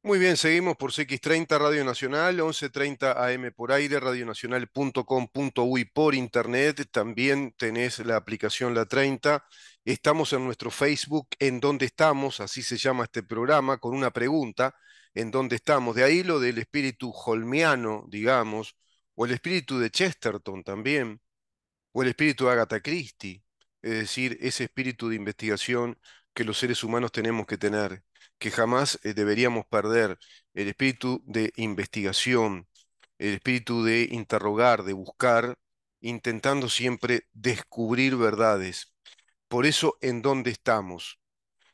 Muy bien, seguimos por CX30 Radio Nacional, 11:30 AM por aire, radionacional.com.uy por internet. También tenés la aplicación La 30. Estamos en nuestro Facebook, ¿En dónde estamos? Así se llama este programa, con una pregunta, ¿en dónde estamos? De ahí lo del espíritu holmiano, digamos, o el espíritu de Chesterton también, o el espíritu de Agatha Christie, es decir, ese espíritu de investigación que los seres humanos tenemos que tener, que jamás deberíamos perder, el espíritu de investigación, el espíritu de interrogar, de buscar, intentando siempre descubrir verdades. Por eso, ¿en dónde estamos?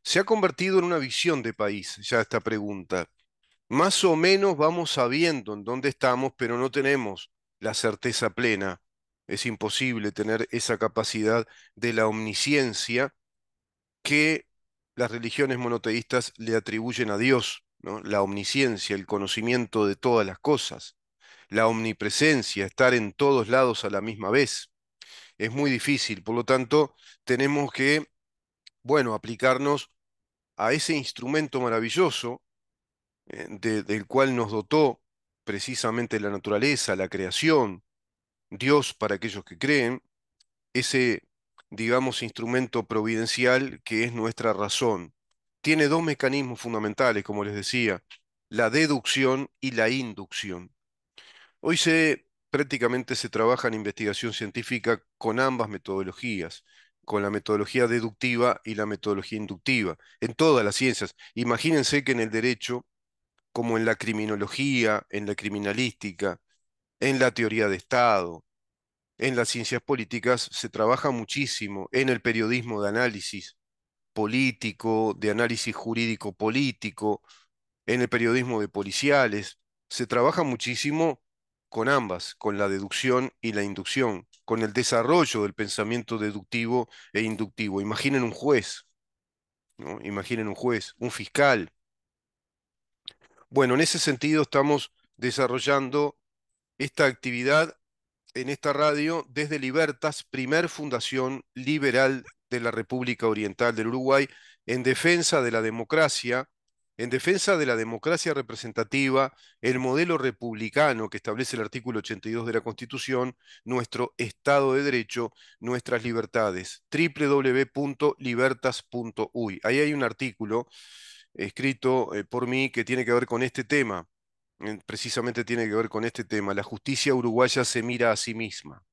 Se ha convertido en una visión de país ya esta pregunta. Más o menos vamos sabiendo en dónde estamos, pero no tenemos la certeza plena. Es imposible tener esa capacidad de la omnisciencia que las religiones monoteístas le atribuyen a Dios, ¿no? La omnisciencia, el conocimiento de todas las cosas, la omnipresencia, estar en todos lados a la misma vez. Es muy difícil, por lo tanto, tenemos que, bueno, aplicarnos a ese instrumento maravilloso del cual nos dotó precisamente la naturaleza, la creación, Dios para aquellos que creen, ese, digamos, instrumento providencial que es nuestra razón. Tiene dos mecanismos fundamentales, como les decía, la deducción y la inducción. Hoy prácticamente se trabaja en investigación científica con ambas metodologías, con la metodología deductiva y la metodología inductiva, en todas las ciencias. Imagínense que en el derecho como en la criminología, en la criminalística, en la teoría de Estado, en las ciencias políticas, se trabaja muchísimo en el periodismo de análisis político, de análisis jurídico político, en el periodismo de policiales. Se trabaja muchísimo con ambas, con la deducción y la inducción, con el desarrollo del pensamiento deductivo e inductivo. Imaginen un juez, ¿no? Imaginen un juez, un fiscal. Bueno, en ese sentido estamos desarrollando esta actividad en esta radio desde Libertas, primer fundación liberal de la República Oriental del Uruguay, en defensa de la democracia, en defensa de la democracia representativa, el modelo republicano que establece el artículo 82 de la Constitución, nuestro Estado de Derecho, nuestras libertades. www.libertas.uy. Ahí hay un artículo escrito por mí que tiene que ver con este tema, precisamente tiene que ver con este tema. La justicia uruguaya se mira a sí misma.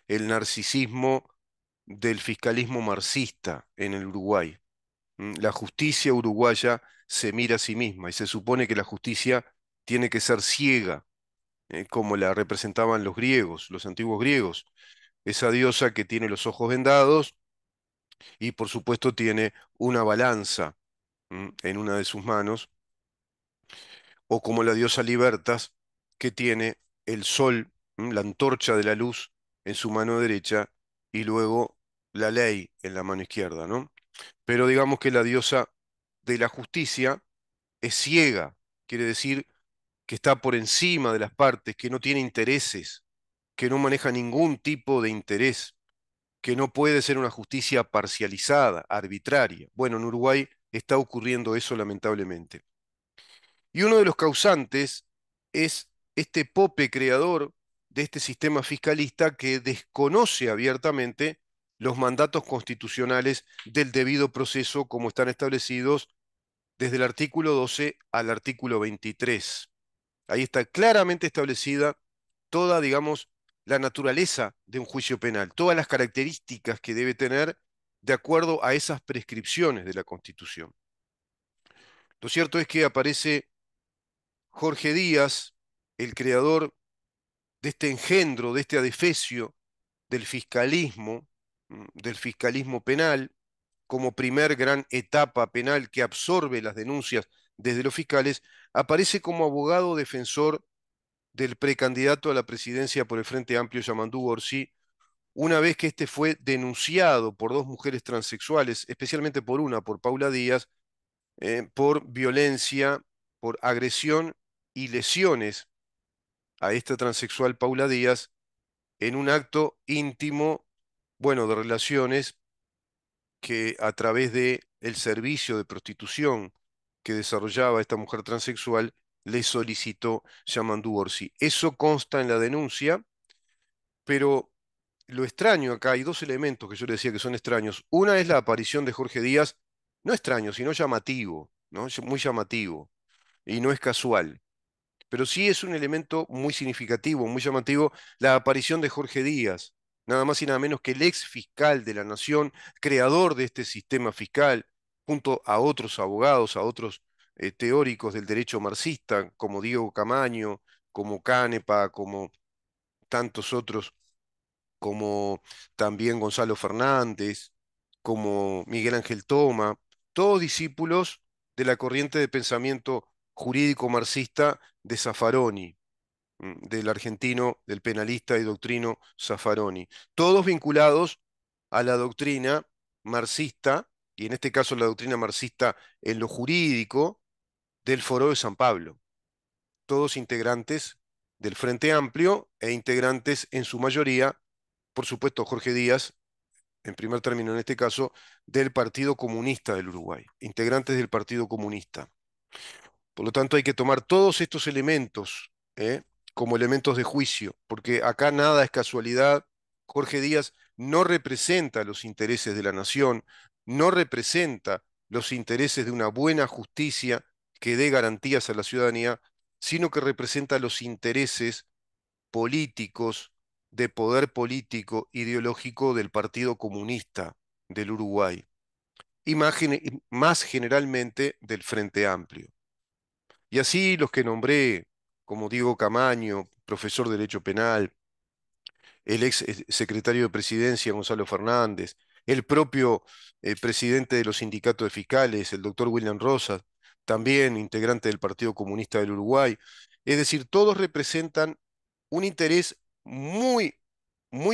El narcisismo del fiscalismo marxista en el Uruguay. La justicia uruguaya se mira a sí misma y se supone que la justicia tiene que ser ciega, como la representaban los griegos, los antiguos griegos. Esa diosa que tiene los ojos vendados y por supuesto tiene una balanza en una de sus manos, o como la diosa Libertas, que tiene el sol, la antorcha de la luz en su mano derecha y luego la ley en la mano izquierda, ¿no? Pero digamos que la diosa de la justicia es ciega, quiere decir que está por encima de las partes, que no tiene intereses, que no maneja ningún tipo de interés, que no puede ser una justicia parcializada, arbitraria. Bueno, en Uruguay está ocurriendo eso lamentablemente. Y uno de los causantes es este pope creador de este sistema fiscalista que desconoce abiertamente los mandatos constitucionales del debido proceso como están establecidos desde el artículo 12 al artículo 23. Ahí está claramente establecida toda, digamos, la naturaleza de un juicio penal, todas las características que debe tener de acuerdo a esas prescripciones de la Constitución. Lo cierto es que aparece Jorge Díaz, el creador de este engendro, de este adefesio del fiscalismo penal, como primer gran etapa penal que absorbe las denuncias desde los fiscales, aparece como abogado defensor del precandidato a la presidencia por el Frente Amplio Yamandú Orsi, una vez que este fue denunciado por dos mujeres transexuales, especialmente por una, por Paula Díaz, por violencia, por agresión y lesiones a esta transexual Paula Díaz en un acto íntimo, bueno, de relaciones que a través de el servicio de prostitución que desarrollaba esta mujer transexual le solicitó Yamandu Orsi. Eso consta en la denuncia, pero lo extraño acá, hay dos elementos que yo le decía que son extraños. Una es la aparición de Jorge Díaz, no extraño, sino llamativo, ¿no? Muy llamativo, y no es casual. Pero sí es un elemento muy significativo, muy llamativo, la aparición de Jorge Díaz, nada más y nada menos que el ex fiscal de la Nación, creador de este sistema fiscal, junto a otros abogados, a otros teóricos del derecho marxista, como Diego Camaño, como Canepa, como tantos otros, como también Gonzalo Fernández, como Miguel Ángel Toma, todos discípulos de la corriente de pensamiento jurídico marxista de Zaffaroni, del argentino, del penalista y doctrino Zaffaroni, todos vinculados a la doctrina marxista, y en este caso la doctrina marxista en lo jurídico, del Foro de San Pablo, todos integrantes del Frente Amplio e integrantes en su mayoría, por supuesto, Jorge Díaz, en primer término en este caso, del Partido Comunista del Uruguay, integrantes del Partido Comunista. Por lo tanto, hay que tomar todos estos elementos como elementos de juicio, porque acá nada es casualidad. Jorge Díaz no representa los intereses de la nación, no representa los intereses de una buena justicia que dé garantías a la ciudadanía, sino que representa los intereses políticos, de poder político, ideológico del Partido Comunista del Uruguay, y más generalmente del Frente Amplio. Y así los que nombré, como Diego Camaño, profesor de Derecho Penal, el ex secretario de Presidencia, Gonzalo Fernández, el propio presidente de los sindicatos de fiscales, el doctor William Rosas, también integrante del Partido Comunista del Uruguay. Es decir, todos representan un interés muy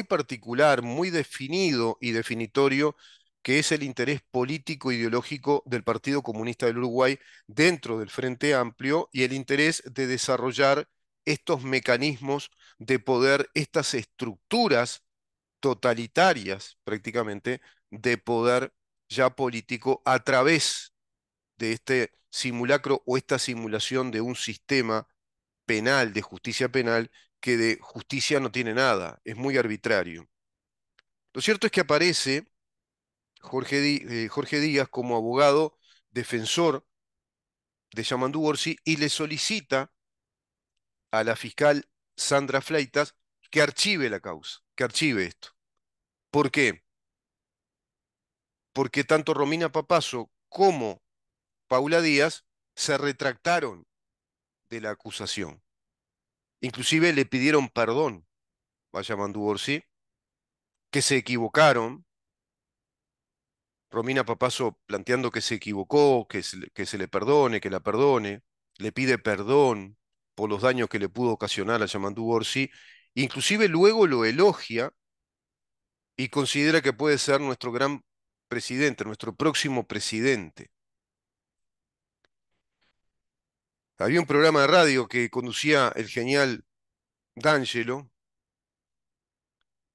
particular, muy definido y definitorio, que es el interés político ideológico del Partido Comunista del Uruguay dentro del Frente Amplio y el interés de desarrollar estos mecanismos de poder, estas estructuras totalitarias prácticamente de poder ya político a través de este simulacro o esta simulación de un sistema penal, de justicia penal, que de justicia no tiene nada, es muy arbitrario. Lo cierto es que aparece Jorge Díaz como abogado defensor de Yamandu Orsi y le solicita a la fiscal Sandra Fleitas que archive la causa, que archive esto. ¿Por qué? Porque tanto Romina Papazo como Paula Díaz se retractaron de la acusación. Inclusive le pidieron perdón a Yamandu Orsi, que se equivocaron. Romina Papazo planteando que se equivocó, que se le perdone, que la perdone, le pide perdón por los daños que le pudo ocasionar a Yamandu Orsi, inclusive luego lo elogia y considera que puede ser nuestro gran presidente, nuestro próximo presidente. Había un programa de radio que conducía el genial D'Angelo,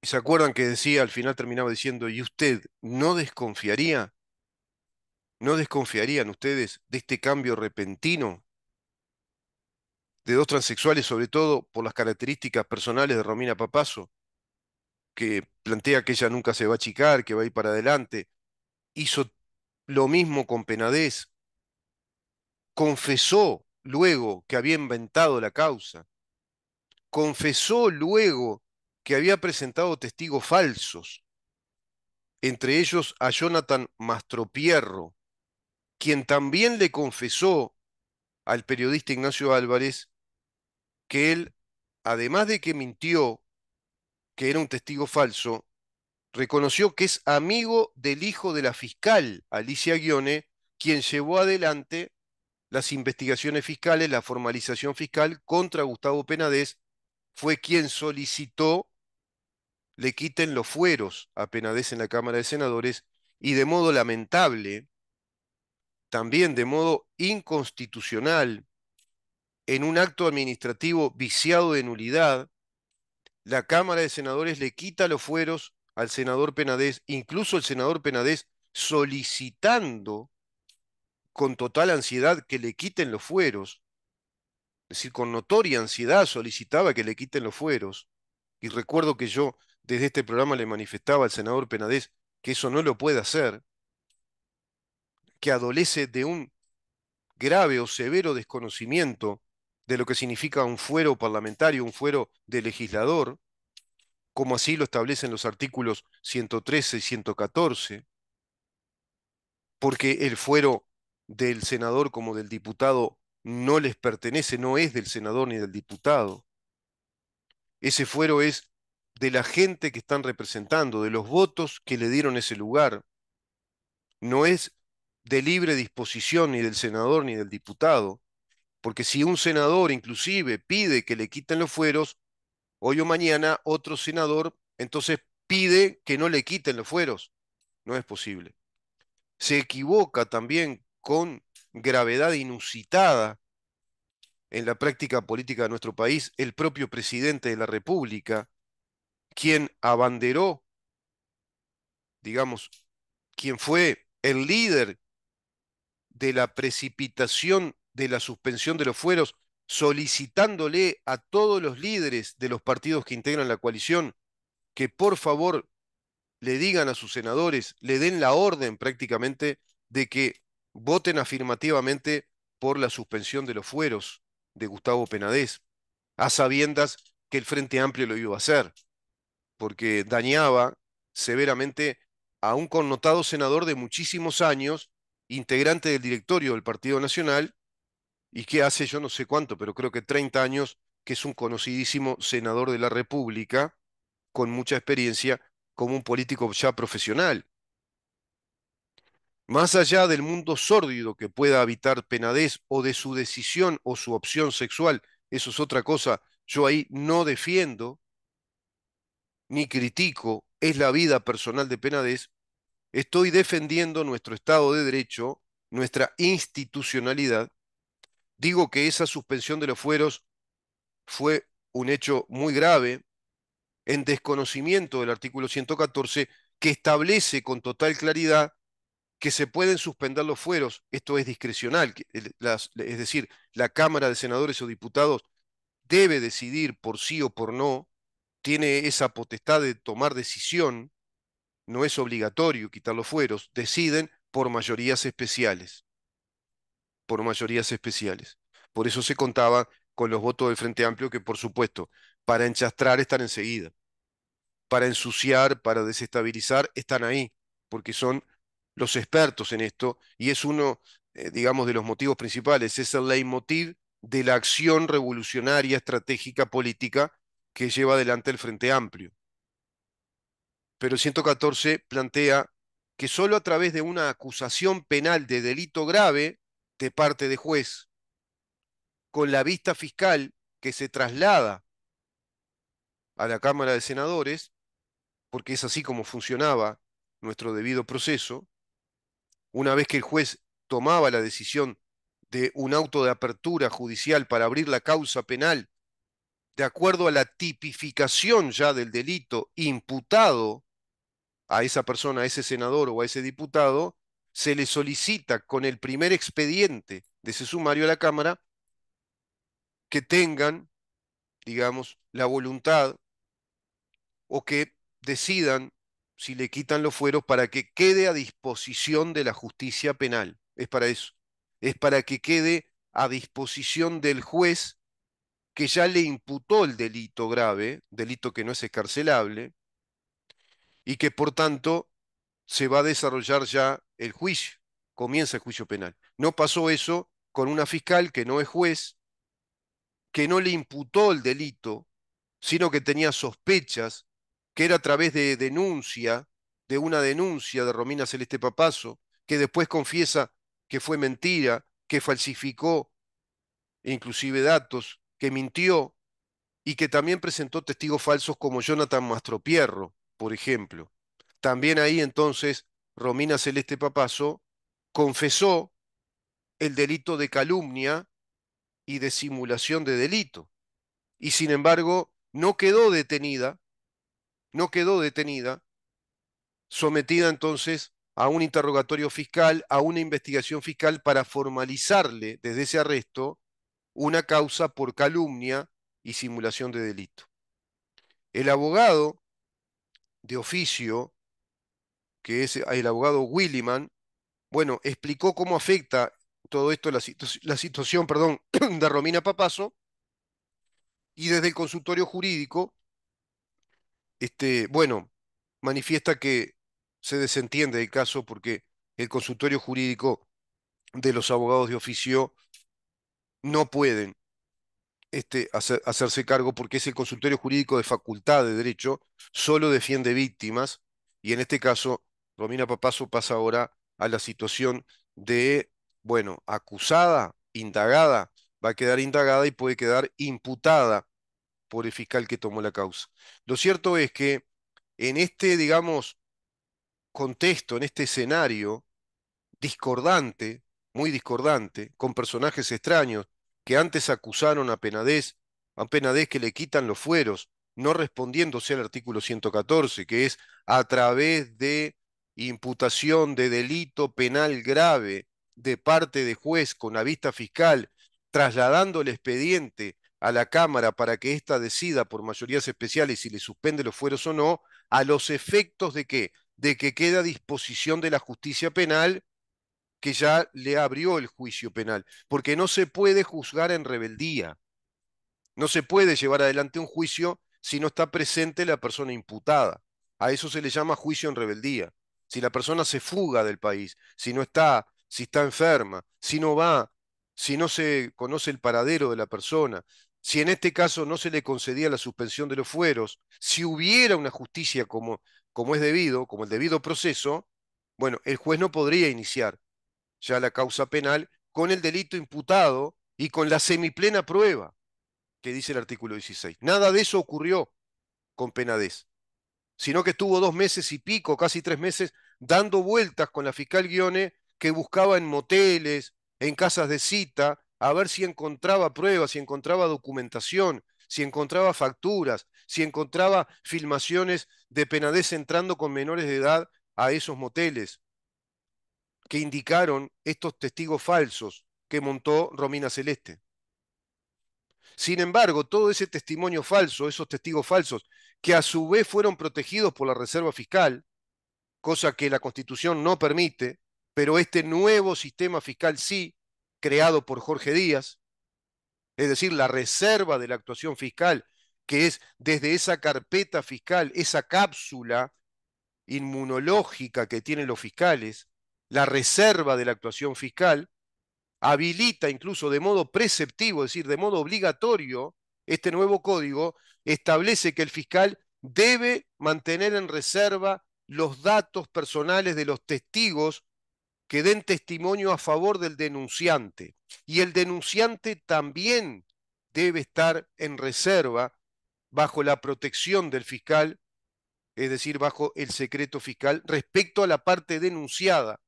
y se acuerdan que decía, al final terminaba diciendo, ¿y usted no desconfiaría? ¿No desconfiarían ustedes de este cambio repentino de dos transexuales, sobre todo por las características personales de Romina Papazo, que plantea que ella nunca se va a achicar, que va a ir para adelante? Hizo lo mismo con Penadez, confesó luego que había inventado la causa, confesó luego que había presentado testigos falsos, entre ellos a Jonathan Mastropierro, quien también le confesó al periodista Ignacio Álvarez que él, además de que mintió, que era un testigo falso, reconoció que es amigo del hijo de la fiscal, Alicia Ghione, quien llevó adelante las investigaciones fiscales, la formalización fiscal contra Gustavo Penadez, fue quien solicitó le quiten los fueros a Penadez en la Cámara de Senadores y de modo lamentable, también de modo inconstitucional, en un acto administrativo viciado de nulidad, la Cámara de Senadores le quita los fueros al senador Penadez, incluso el senador Penadez solicitando con total ansiedad que le quiten los fueros, es decir, con notoria ansiedad solicitaba que le quiten los fueros. Y recuerdo que yo desde este programa le manifestaba al senador Penadez que eso no lo puede hacer, que adolece de un grave o severo desconocimiento de lo que significa un fuero parlamentario, un fuero de legislador, como así lo establecen los artículos 113 y 114, porque el fuero del senador como del diputado no les pertenece, no es del senador ni del diputado. Ese fuero es de la gente que están representando, de los votos que le dieron ese lugar. No es de libre disposición ni del senador ni del diputado, porque si un senador inclusive pide que le quiten los fueros, hoy o mañana otro senador entonces pide que no le quiten los fueros. No es posible. Se equivoca también con gravedad inusitada en la práctica política de nuestro país el propio presidente de la República, quien abanderó, digamos, quien fue el líder de la precipitación de la suspensión de los fueros, solicitándole a todos los líderes de los partidos que integran la coalición que por favor le digan a sus senadores, le den la orden prácticamente de que voten afirmativamente por la suspensión de los fueros de Gustavo Penadez, a sabiendas que el Frente Amplio lo iba a hacer, porque dañaba severamente a un connotado senador de muchísimos años, integrante del directorio del Partido Nacional, y que hace yo no sé cuánto, pero creo que 30 años, que es un conocidísimo senador de la República, con mucha experiencia como un político ya profesional. Más allá del mundo sórdido que pueda habitar Penadez o de su decisión o su opción sexual, eso es otra cosa, yo ahí no defiendo ni critico, es la vida personal de Penadez, estoy defendiendo nuestro Estado de Derecho, nuestra institucionalidad. Digo que esa suspensión de los fueros fue un hecho muy grave, en desconocimiento del artículo 114, que establece con total claridad que se pueden suspender los fueros. Esto es discrecional, es decir, la Cámara de Senadores o Diputados debe decidir por sí o por no, tiene esa potestad de tomar decisión, no es obligatorio quitar los fueros, deciden por mayorías especiales, por mayorías especiales. Por eso se contaba con los votos del Frente Amplio que, por supuesto, para enchastrar están enseguida, para ensuciar, para desestabilizar, están ahí, porque son los expertos en esto y es uno, digamos, de los motivos principales, es el leitmotiv de la acción revolucionaria, estratégica, política que lleva adelante el Frente Amplio. Pero el 114 plantea que solo a través de una acusación penal de delito grave de parte de juez, con la vista fiscal que se traslada a la Cámara de Senadores, porque es así como funcionaba nuestro debido proceso, una vez que el juez tomaba la decisión de un auto de apertura judicial para abrir la causa penal, de acuerdo a la tipificación ya del delito imputado a esa persona, a ese senador o a ese diputado, se le solicita con el primer expediente de ese sumario a la Cámara que tengan, digamos, la voluntad o que decidan si le quitan los fueros para que quede a disposición de la justicia penal. Es para eso. Es para que quede a disposición del juez que ya le imputó el delito grave, delito que no es escarcelable, y que por tanto se va a desarrollar ya el juicio, comienza el juicio penal. No pasó eso con una fiscal que no es juez, que no le imputó el delito, sino que tenía sospechas, que era a través de denuncia, de una denuncia de Romina Celeste Papazo, que después confiesa que fue mentira, que falsificó inclusive datos, que mintió y que también presentó testigos falsos como Jonathan Mastropierro, por ejemplo. También ahí entonces Romina Celeste Papazo confesó el delito de calumnia y de simulación de delito. Y sin embargo, no quedó detenida, no quedó detenida, sometida entonces a un interrogatorio fiscal, a una investigación fiscal para formalizarle desde ese arresto una causa por calumnia y simulación de delito. El abogado de oficio, que es el abogado Williman, bueno, explicó cómo afecta todo esto la situación, perdón, de Romina Papazo, y desde el consultorio jurídico, bueno, manifiesta que se desentiende del caso porque el consultorio jurídico de los abogados de oficio no pueden hacerse cargo porque es el consultorio jurídico de facultad de derecho, solo defiende víctimas y en este caso Romina Papazo pasa ahora a la situación de, bueno, acusada, indagada, va a quedar indagada y puede quedar imputada por el fiscal que tomó la causa. Lo cierto es que en este, digamos, contexto, en este escenario, discordante, muy discordante, con personajes extraños que antes acusaron a Penadez que le quitan los fueros, no respondiéndose al artículo 114, que es a través de imputación de delito penal grave de parte de juez con la vista fiscal, trasladando el expediente a la Cámara para que ésta decida por mayorías especiales si le suspende los fueros o no, a los efectos de qué, de que queda a disposición de la justicia penal que ya le abrió el juicio penal, porque no se puede juzgar en rebeldía, no se puede llevar adelante un juicio si no está presente la persona imputada. A eso se le llama juicio en rebeldía. Si la persona se fuga del país, si no está, si está enferma, si no va, si no se conoce el paradero de la persona, si en este caso no se le concedía la suspensión de los fueros, si hubiera una justicia como es debido, como el debido proceso, bueno, el juez no podría iniciar ya la causa penal con el delito imputado y con la semiplena prueba que dice el artículo 16. Nada de eso ocurrió con Penades, sino que estuvo 2 meses y pico, casi 3 meses, dando vueltas con la fiscal Guione, que buscaba en moteles, en casas de cita, a ver si encontraba pruebas, si encontraba documentación, si encontraba facturas, si encontraba filmaciones de Penades entrando con menores de edad a esos moteles que indicaron estos testigos falsos que montó Romina Celeste. Sin embargo, todo ese testimonio falso, esos testigos falsos, que a su vez fueron protegidos por la Reserva Fiscal, cosa que la Constitución no permite, pero este nuevo sistema fiscal sí, creado por Jorge Díaz, es decir, la reserva de la actuación fiscal, que es desde esa carpeta fiscal, esa cápsula inmunológica que tienen los fiscales, la reserva de la actuación fiscal, habilita incluso de modo preceptivo, es decir, de modo obligatorio, este nuevo código establece que el fiscal debe mantener en reserva los datos personales de los testigos que den testimonio a favor del denunciante. Y el denunciante también debe estar en reserva bajo la protección del fiscal, es decir, bajo el secreto fiscal, respecto a la parte denunciada.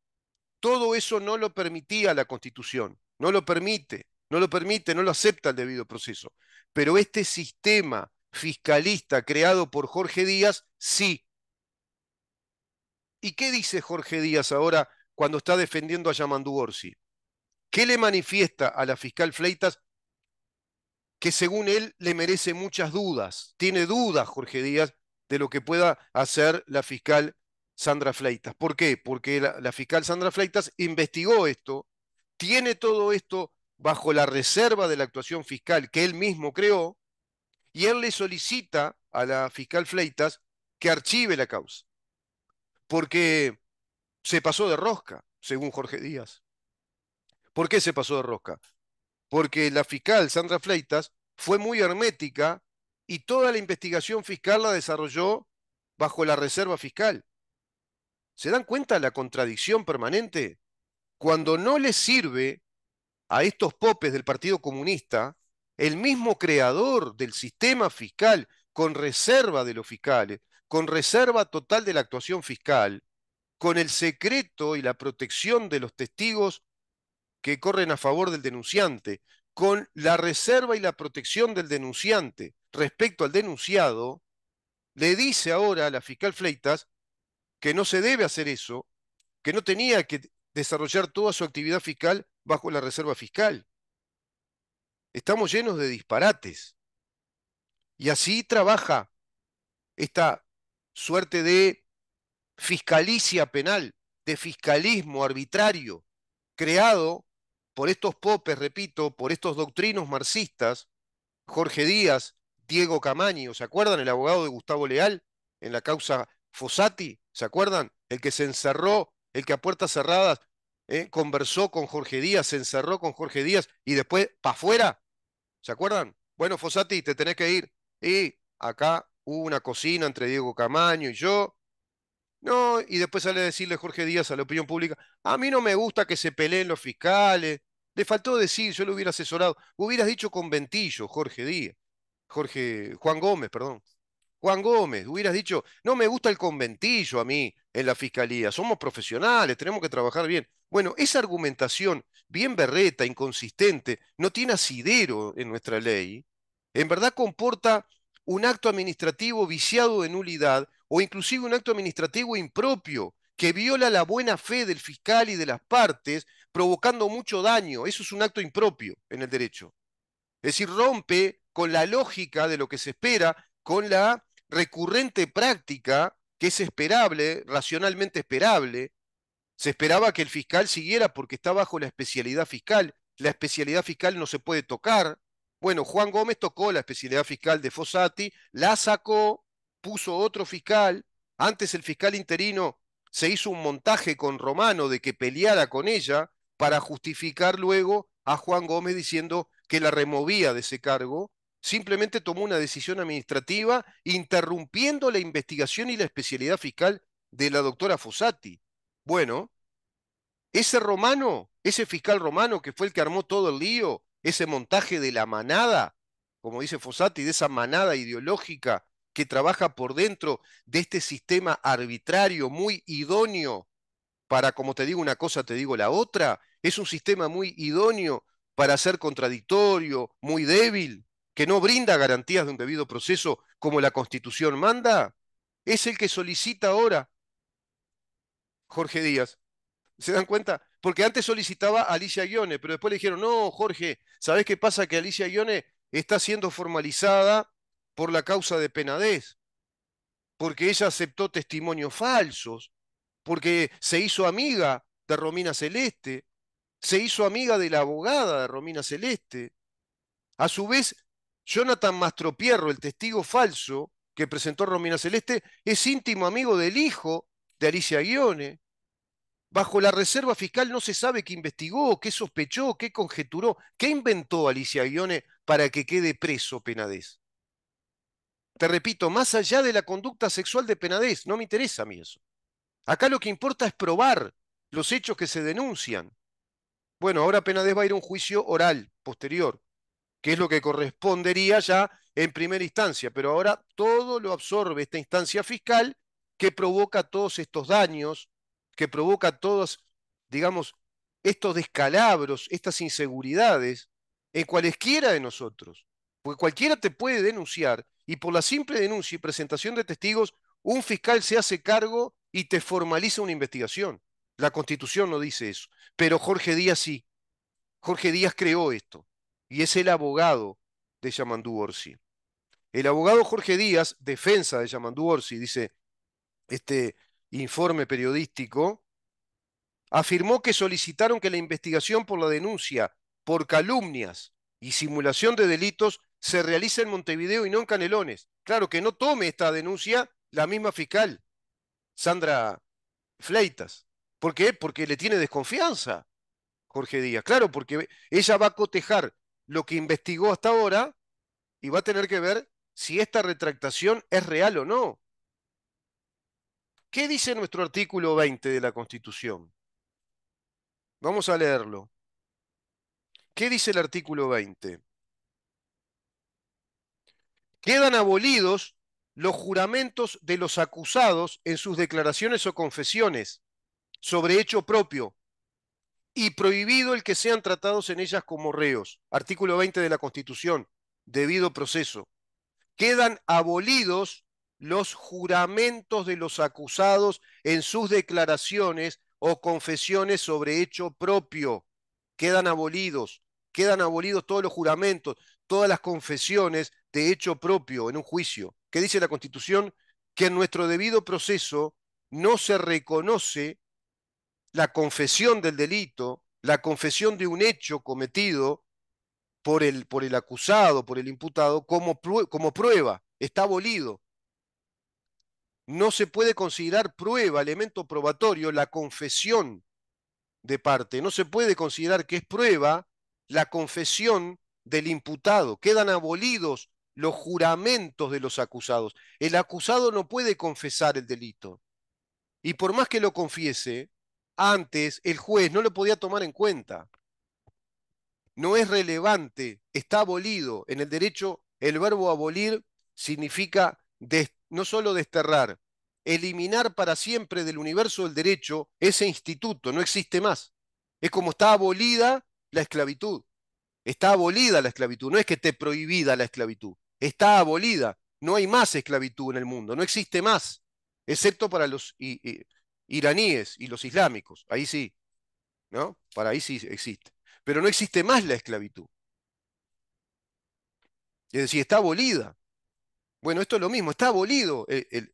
Todo eso no lo permitía la Constitución, no lo permite, no lo permite, no lo acepta el debido proceso. Pero este sistema fiscalista creado por Jorge Díaz, sí. ¿Y qué dice Jorge Díaz ahora cuando está defendiendo a Yamandu Orsi? ¿Qué le manifiesta a la fiscal Fleitas que según él le merece muchas dudas? Tiene dudas Jorge Díaz de lo que pueda hacer la fiscal Sandra Fleitas. ¿Por qué? Porque la fiscal Sandra Fleitas investigó esto, tiene todo esto bajo la reserva de la actuación fiscal que él mismo creó, y él le solicita a la fiscal Fleitas que archive la causa, porque se pasó de rosca, según Jorge Díaz. ¿Por qué se pasó de rosca? Porque la fiscal Sandra Fleitas fue muy hermética y toda la investigación fiscal la desarrolló bajo la reserva fiscal. ¿Se dan cuenta de la contradicción permanente? Cuando no les sirve a estos popes del Partido Comunista, el mismo creador del sistema fiscal, con reserva de los fiscales, con reserva total de la actuación fiscal, con el secreto y la protección de los testigos que corren a favor del denunciante, con la reserva y la protección del denunciante respecto al denunciado, le dice ahora a la fiscal Fleitas que no se debe hacer eso que no tenía que desarrollar toda su actividad fiscal bajo la reserva fiscal. Estamos llenos de disparates. Y así trabaja esta suerte de fiscalicia penal, de fiscalismo arbitrario, creado por estos popes, repito, por estos doctrinos marxistas, Jorge Díaz, Diego Camaño, ¿se acuerdan? El abogado de Gustavo Leal en la causa Fossati, ¿se acuerdan? El que se encerró, el que a puertas cerradas conversó con Jorge Díaz, se encerró con Jorge Díaz y después para afuera, ¿se acuerdan? Bueno, Fossati, te tenés que ir. Y acá hubo una cocina entre Diego Camaño y yo. No, y después sale a decirle Jorge Díaz a la opinión pública, a mí no me gusta que se peleen los fiscales. Le faltó decir, yo lo hubiera asesorado. Hubieras dicho conventillo, Jorge Díaz. Juan Gómez, perdón. Juan Gómez, hubieras dicho, no me gusta el conventillo a mí en la fiscalía, somos profesionales, tenemos que trabajar bien. Bueno, esa argumentación bien berreta, inconsistente, no tiene asidero en nuestra ley, en verdad comporta un acto administrativo viciado de nulidad o inclusive un acto administrativo impropio que viola la buena fe del fiscal y de las partes, provocando mucho daño. Eso es un acto impropio en el derecho. Es decir, rompe con la lógica de lo que se espera, con la recurrente práctica que es esperable, racionalmente esperable. Se esperaba que el fiscal siguiera porque está bajo la especialidad fiscal. La especialidad fiscal no se puede tocar. Bueno, Juan Gómez tocó la especialidad fiscal de Fossati, la sacó, puso otro fiscal. Antes el fiscal interino se hizo un montaje con Romano de que peleara con ella para justificar luego a Juan Gómez diciendo que la removía de ese cargo. Simplemente tomó una decisión administrativa interrumpiendo la investigación y la especialidad fiscal de la doctora Fossati. Bueno, ese romano, ese fiscal romano que fue el que armó todo el lío, ese montaje de la manada, como dice Fossati, de esa manada ideológica que trabaja por dentro de este sistema arbitrario muy idóneo para, como te digo una cosa, te digo la otra, es un sistema muy idóneo para ser contradictorio, muy débil, que no brinda garantías de un debido proceso como la Constitución manda, es el que solicita ahora Jorge Díaz. ¿Se dan cuenta? Porque antes solicitaba a Alicia Guione, pero después le dijeron, no, Jorge, ¿sabés qué pasa? Que Alicia Guione está siendo formalizada por la causa de Penades, porque ella aceptó testimonios falsos, porque se hizo amiga de Romina Celeste, se hizo amiga de la abogada de Romina Celeste. A su vez, Jonathan Mastropierro, el testigo falso que presentó Romina Celeste, es íntimo amigo del hijo de Alicia Guione. Bajo la reserva fiscal no se sabe qué investigó, qué sospechó, qué conjeturó, qué inventó Alicia Guione para que quede preso Penades. Te repito, más allá de la conducta sexual de Penades, no me interesa a mí eso. Acá lo que importa es probar los hechos que se denuncian. Bueno, ahora Penades va a ir a un juicio oral, posterior, que es lo que correspondería ya en primera instancia, pero ahora todo lo absorbe esta instancia fiscal que provoca todos estos daños, que provoca todos, digamos, estos descalabros, estas inseguridades en cualesquiera de nosotros. Porque cualquiera te puede denunciar y por la simple denuncia y presentación de testigos, un fiscal se hace cargo y te formaliza una investigación. La Constitución no dice eso, pero Jorge Díaz sí. Jorge Díaz creó esto y es el abogado de Yamandú Orsi. El abogado Jorge Díaz, defensa de Yamandú Orsi, dice este informe periodístico, afirmó que solicitaron que la investigación por la denuncia por calumnias y simulación de delitos se realice en Montevideo y no en Canelones. Claro, que no tome esta denuncia la misma fiscal, Sandra Fleitas. ¿Por qué? Porque le tiene desconfianza Jorge Díaz. Claro, porque ella va a cotejar lo que investigó hasta ahora y va a tener que ver si esta retractación es real o no. ¿Qué dice nuestro artículo 20 de la Constitución? Vamos a leerlo. ¿Qué dice el artículo 20? Quedan abolidos los juramentos de los acusados en sus declaraciones o confesiones sobre hecho propio y prohibido el que sean tratados en ellas como reos. Artículo 20 de la Constitución, debido proceso. Quedan abolidos los juramentos de los acusados en sus declaraciones o confesiones sobre hecho propio. Quedan abolidos todos los juramentos, todas las confesiones de hecho propio en un juicio. ¿Qué dice la Constitución? Que en nuestro debido proceso no se reconoce la confesión del delito, la confesión de un hecho cometido por el acusado, por el imputado, como prueba. Está abolido. No se puede considerar prueba, elemento probatorio, la confesión de parte. No se puede considerar que es prueba la confesión del imputado. Quedan abolidos los juramentos de los acusados. El acusado no puede confesar el delito. Y por más que lo confiese, antes el juez no lo podía tomar en cuenta. No es relevante, está abolido. En el derecho, el verbo abolir significa no solo desterrar, eliminar para siempre del universo del derecho ese instituto, no existe más. Es como está abolida la esclavitud. Está abolida la esclavitud, no es que esté prohibida la esclavitud, está abolida. No hay más esclavitud en el mundo, no existe más, excepto para los iraníes y los islámicos. Ahí sí, ¿no? Para ahí sí existe. Pero no existe más la esclavitud. Es decir, está abolida. Bueno, esto es lo mismo, está abolido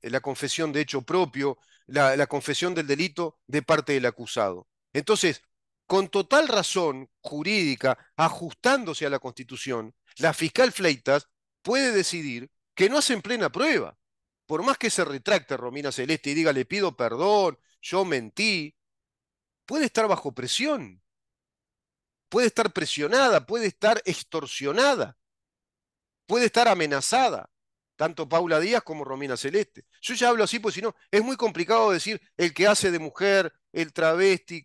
la confesión de hecho propio, la confesión del delito de parte del acusado. Entonces, con total razón jurídica, ajustándose a la Constitución, la fiscal Fleitas puede decidir que no hacen plena prueba. Por más que se retracte Romina Celeste y diga, le pido perdón, yo mentí, puede estar bajo presión, puede estar presionada, puede estar extorsionada, puede estar amenazada, tanto Paula Díaz como Romina Celeste. Yo ya hablo así, pues si no, es muy complicado decir el que hace de mujer, el travesti,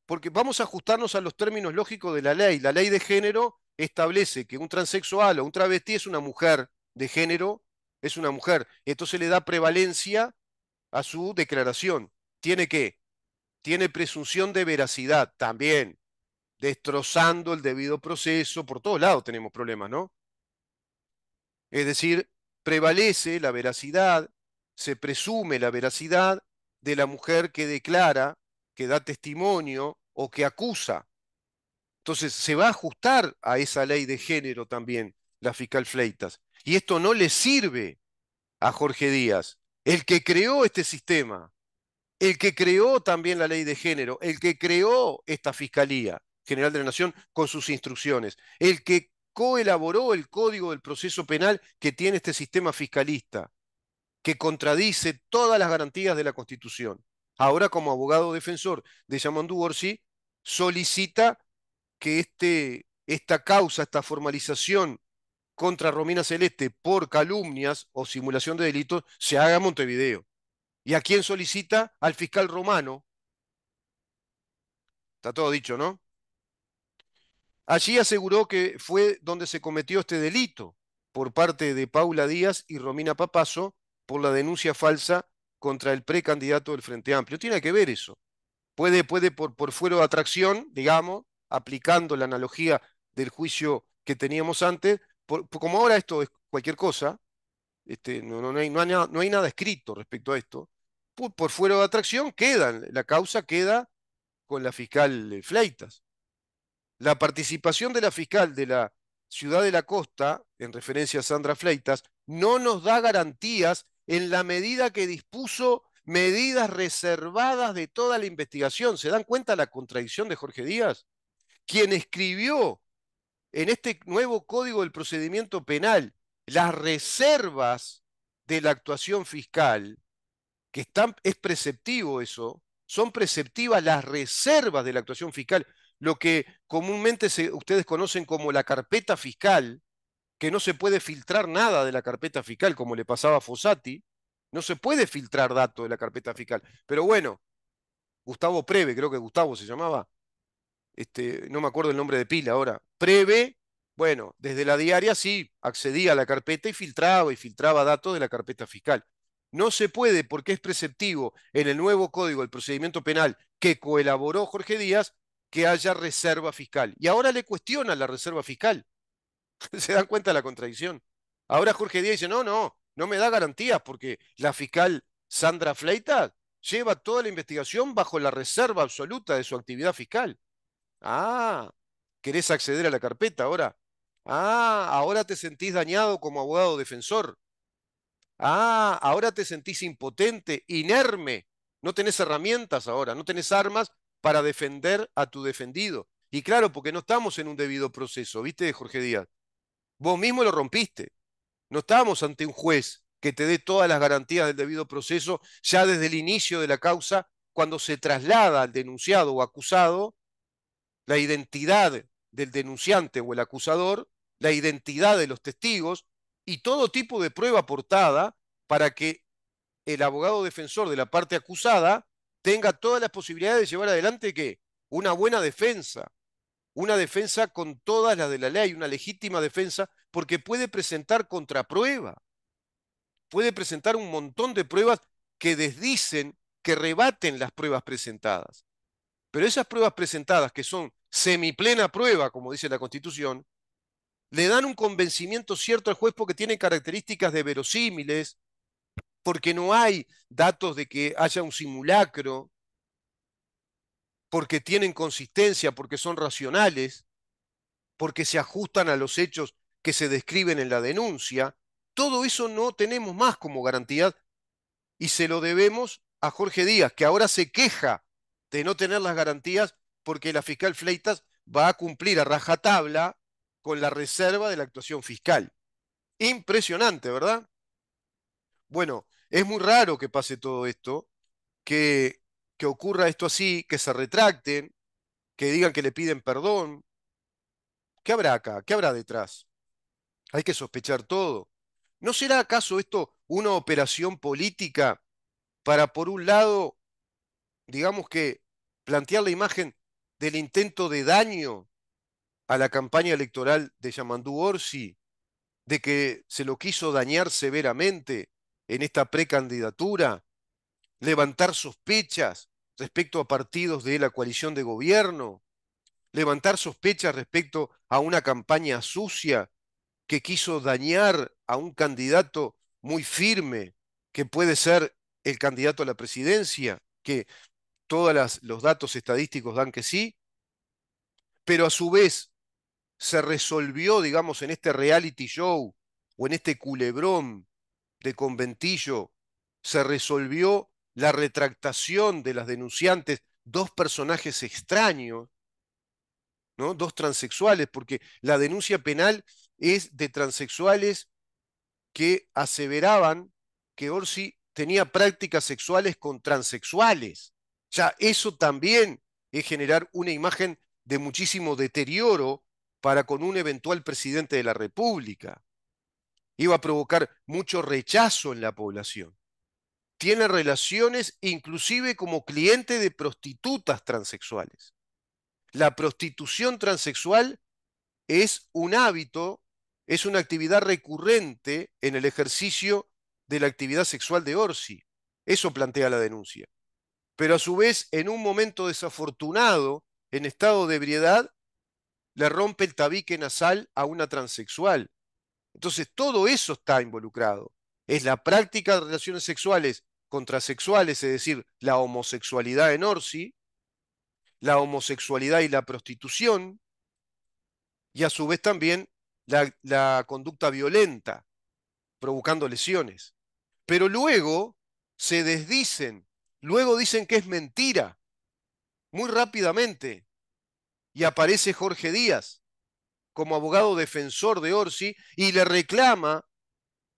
porque vamos a ajustarnos a los términos lógicos de la ley. La ley de género establece que un transexual o un travesti es una mujer de género, es una mujer. Entonces le da prevalencia a su declaración. ¿Tiene qué? Tiene presunción de veracidad también, destrozando el debido proceso. Por todos lados tenemos problemas, ¿no? Es decir, prevalece la veracidad, se presume la veracidad de la mujer que declara, que da testimonio o que acusa. Entonces, se va a ajustar a esa ley de género también la fiscal Fleitas. Y esto no le sirve a Jorge Díaz, el que creó este sistema, el que creó también la ley de género, el que creó esta Fiscalía General de la Nación con sus instrucciones, el que coelaboró el Código del Proceso Penal que tiene este sistema fiscalista, que contradice todas las garantías de la Constitución. Ahora, como abogado defensor de Yamandu Orsi, solicita que esta causa, esta formalización contra Romina Celeste por calumnias o simulación de delitos se haga en Montevideo. ¿Y a quién solicita? Al fiscal romano. Está todo dicho, ¿no? Allí aseguró que fue donde se cometió este delito por parte de Paula Díaz y Romina Papazo por la denuncia falsa contra el precandidato del Frente Amplio. Tiene que ver eso. Puede por fuero de atracción, digamos, aplicando la analogía del juicio que teníamos antes, como ahora esto es cualquier cosa, no hay nada escrito respecto a esto, por fuero de atracción la causa queda con la fiscal Fleitas. La participación de la fiscal de la Ciudad de la Costa, en referencia a Sandra Fleitas, no nos da garantías en la medida que dispuso medidas reservadas de toda la investigación. ¿Se dan cuenta la contradicción de Jorge Díaz? Quien escribió en este nuevo Código del Procedimiento Penal las reservas de la actuación fiscal, es preceptivo eso, son preceptivas las reservas de la actuación fiscal, lo que comúnmente ustedes conocen como la carpeta fiscal, que no se puede filtrar nada de la carpeta fiscal, como le pasaba a Fossati, no se puede filtrar datos de la carpeta fiscal. Pero bueno, Gustavo Preve, creo que Gustavo se llamaba, no me acuerdo el nombre de pila ahora, Preve, bueno, desde la diaria sí accedía a la carpeta y filtraba datos de la carpeta fiscal. No se puede porque es preceptivo en el nuevo Código del Procedimiento Penal que coelaboró Jorge Díaz que haya reserva fiscal. Y ahora le cuestionan la reserva fiscal. ¿Se dan cuenta de la contradicción? Ahora Jorge Díaz dice, no me da garantías porque la fiscal Sandra Fleitas lleva toda la investigación bajo la reserva absoluta de su actividad fiscal. Ah, ¿querés acceder a la carpeta ahora? Ah, ahora te sentís dañado como abogado defensor. Ah, ahora te sentís impotente, inerme. No tenés herramientas ahora, no tenés armas para defender a tu defendido. Y claro, porque no estamos en un debido proceso, ¿viste, Jorge Díaz? Vos mismo lo rompiste. No estamos ante un juez que te dé todas las garantías del debido proceso ya desde el inicio de la causa, cuando se traslada al denunciado o acusado la identidad del denunciante o el acusador, la identidad de los testigos y todo tipo de prueba aportada para que el abogado defensor de la parte acusada tenga todas las posibilidades de llevar adelante ¿qué? Una buena defensa, una defensa con todas las de la ley, una legítima defensa, porque puede presentar contraprueba, puede presentar un montón de pruebas que desdicen, que rebaten las pruebas presentadas. Pero esas pruebas presentadas, que son semiplena prueba, como dice la Constitución, le dan un convencimiento cierto al juez porque tienen características de verosímiles, porque no hay datos de que haya un simulacro, porque tienen consistencia, porque son racionales, porque se ajustan a los hechos que se describen en la denuncia. Todo eso no tenemos más como garantía y se lo debemos a Jorge Díaz, que ahora se queja de no tener las garantías porque la fiscal Fleitas va a cumplir a rajatabla con la reserva de la actuación fiscal. Impresionante, ¿verdad? Bueno, es muy raro que pase todo esto, que, que ocurra esto así, que se retracten, que digan que le piden perdón. ¿Qué habrá acá? ¿Qué habrá detrás? Hay que sospechar todo. ¿No será acaso esto una operación política para, por un lado, digamos que plantear la imagen del intento de daño a la campaña electoral de Yamandú Orsi, de que se lo quiso dañar severamente en esta precandidatura, levantar sospechas respecto a partidos de la coalición de gobierno, levantar sospechas respecto a una campaña sucia que quiso dañar a un candidato muy firme, que puede ser el candidato a la presidencia, que todos los datos estadísticos dan que sí, pero a su vez se resolvió, digamos, en este reality show o en este culebrón de conventillo, se resolvió la retractación de las denunciantes, dos personajes extraños, ¿no? Dos transexuales, porque la denuncia penal es de transexuales que aseveraban que Orsi tenía prácticas sexuales con transexuales. Ya eso también es generar una imagen de muchísimo deterioro para con un eventual presidente de la República. Iba a provocar mucho rechazo en la población. Tiene relaciones inclusive como cliente de prostitutas transexuales. La prostitución transexual es un hábito, es una actividad recurrente en el ejercicio de la actividad sexual de Orsi. Eso plantea la denuncia. Pero a su vez, en un momento desafortunado, en estado de ebriedad, le rompe el tabique nasal a una transexual. Entonces, todo eso está involucrado. Es la práctica de relaciones sexuales con transexuales, es decir, la homosexualidad en Orsi, la homosexualidad y la prostitución, y a su vez también la conducta violenta, provocando lesiones. Pero luego se desdicen, luego dicen que es mentira, muy rápidamente, y aparece Jorge Díaz como abogado defensor de Orsi y le reclama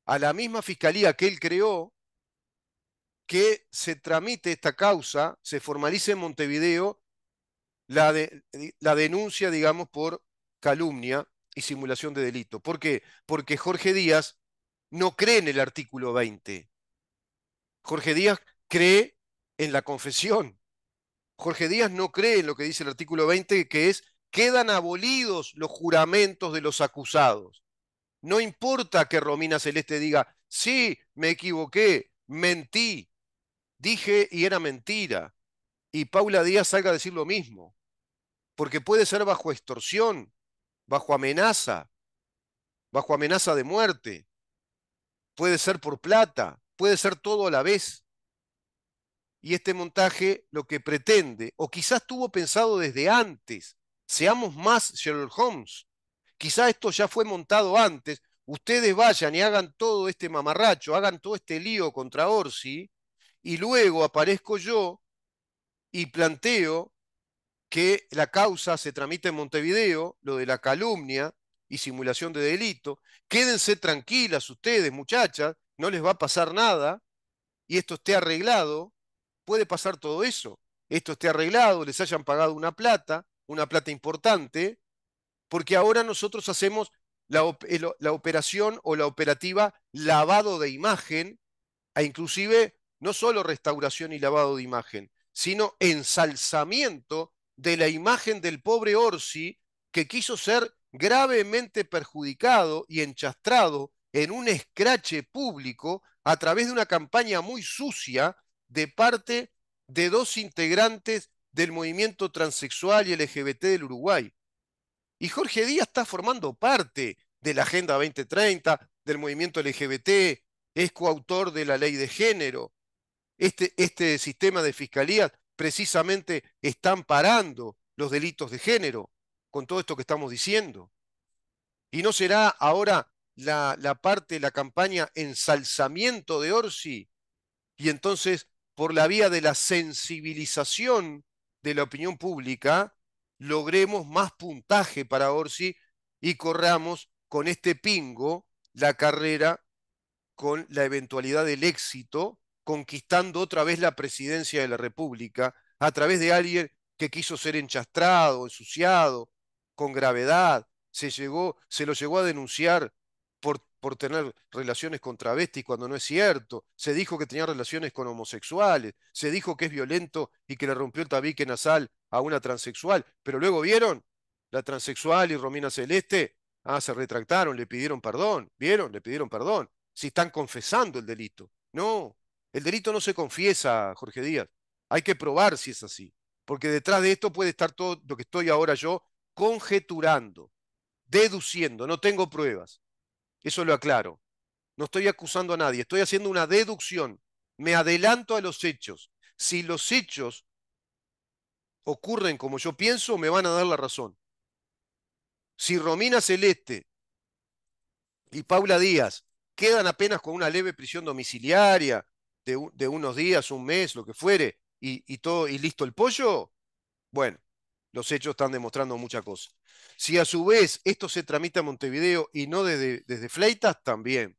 a la misma fiscalía que él creó que se tramite esta causa, se formalice en Montevideo la denuncia, digamos, por calumnia y simulación de delito. ¿Por qué? Porque Jorge Díaz no cree en el artículo 20. Jorge Díaz cree en la confesión. Jorge Díaz no cree en lo que dice el artículo 20, que es, quedan abolidos los juramentos de los acusados. No importa que Romina Celeste diga, sí, me equivoqué, mentí, dije y era mentira. Y Paula Díaz salga a decir lo mismo, porque puede ser bajo extorsión, bajo amenaza de muerte, puede ser por plata, puede ser todo a la vez. Y este montaje lo que pretende, o quizás estuvo pensado desde antes, seamos más Sherlock Holmes. Quizás esto ya fue montado antes. Ustedes vayan y hagan todo este mamarracho, hagan todo este lío contra Orsi, y luego aparezco yo y planteo que la causa se tramita en Montevideo, lo de la calumnia y simulación de delito. Quédense tranquilas ustedes, muchachas, no les va a pasar nada y esto esté arreglado. Puede pasar todo eso. Esto esté arreglado, les hayan pagado una plata importante, porque ahora nosotros hacemos la operación o la operativa lavado de imagen, e inclusive no solo restauración y lavado de imagen, sino ensalzamiento de la imagen del pobre Orsi, que quiso ser gravemente perjudicado y enchastrado en un escrache público a través de una campaña muy sucia de parte de dos integrantes del movimiento transexual y LGBT del Uruguay. Y Jorge Díaz está formando parte de la Agenda 2030, del movimiento LGBT, es coautor de la ley de género. Este sistema de fiscalía precisamente está amparando los delitos de género con todo esto que estamos diciendo. ¿Y no será ahora la parte, la campaña ensalzamiento de Orsi? Y entonces, por la vía de la sensibilización de la opinión pública, logremos más puntaje para Orsi y corramos con este pingo la carrera con la eventualidad del éxito, conquistando otra vez la presidencia de la República a través de alguien que quiso ser enchastrado, ensuciado, con gravedad, se lo llegó a denunciar por tener relaciones con travestis cuando no es cierto, se dijo que tenía relaciones con homosexuales, se dijo que es violento y que le rompió el tabique nasal a una transexual, pero luego vieron, la transexual y Romina Celeste, se retractaron, le pidieron perdón, ¿vieron? Le pidieron perdón si están confesando el delito. No, el delito no se confiesa, Jorge Díaz. Hay que probar si es así. Porque detrás de esto puede estar todo lo que estoy ahora yo conjeturando, deduciendo. No tengo pruebas. Eso lo aclaro. No estoy acusando a nadie. Estoy haciendo una deducción. Me adelanto a los hechos. Si los hechos ocurren como yo pienso, me van a dar la razón. Si Romina Celeste y Paula Díaz quedan apenas con una leve prisión domiciliaria de unos días, un mes, lo que fuere, y todo, y listo el pollo, bueno, los hechos están demostrando muchas cosas. Si a su vez esto se tramita en Montevideo y no desde Fleitas, también.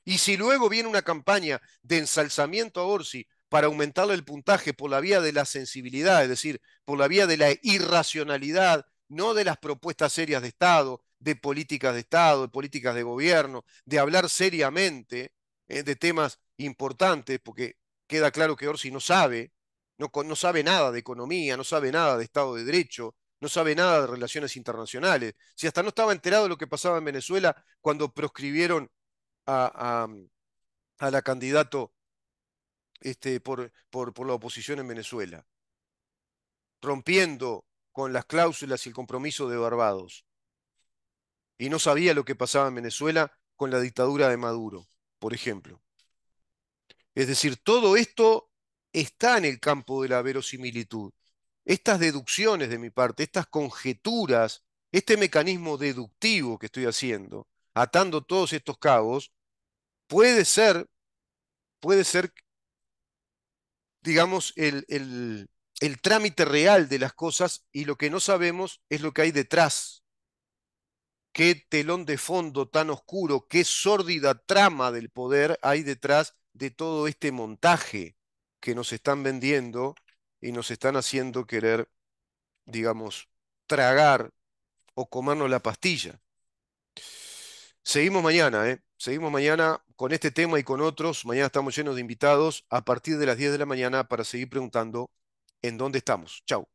Y si luego viene una campaña de ensalzamiento a Orsi para aumentarle el puntaje por la vía de la sensibilidad, es decir, por la vía de la irracionalidad, no de las propuestas serias de Estado, de Estado, de políticas de gobierno, de hablar seriamente de temas importantes, porque queda claro que Orsi no sabe, no sabe nada de economía, no sabe nada de Estado de Derecho, no sabe nada de relaciones internacionales. Si hasta no estaba enterado de lo que pasaba en Venezuela cuando proscribieron a, a la candidato por la oposición en Venezuela, rompiendo con las cláusulas y el compromiso de Barbados. Y no sabía lo que pasaba en Venezuela con la dictadura de Maduro, por ejemplo. Es decir, todo esto está en el campo de la verosimilitud. Estas deducciones de mi parte, estas conjeturas, este mecanismo deductivo que estoy haciendo, atando todos estos cabos, puede ser, puede ser digamos, el trámite real de las cosas y lo que no sabemos es lo que hay detrás. Qué telón de fondo tan oscuro, qué sórdida trama del poder hay detrás de todo este montaje que nos están vendiendo y nos están haciendo querer, digamos, tragar o comernos la pastilla. Seguimos mañana, ¿eh? Seguimos mañana con este tema y con otros. Mañana estamos llenos de invitados a partir de las 10 de la mañana para seguir preguntando en dónde estamos. Chau.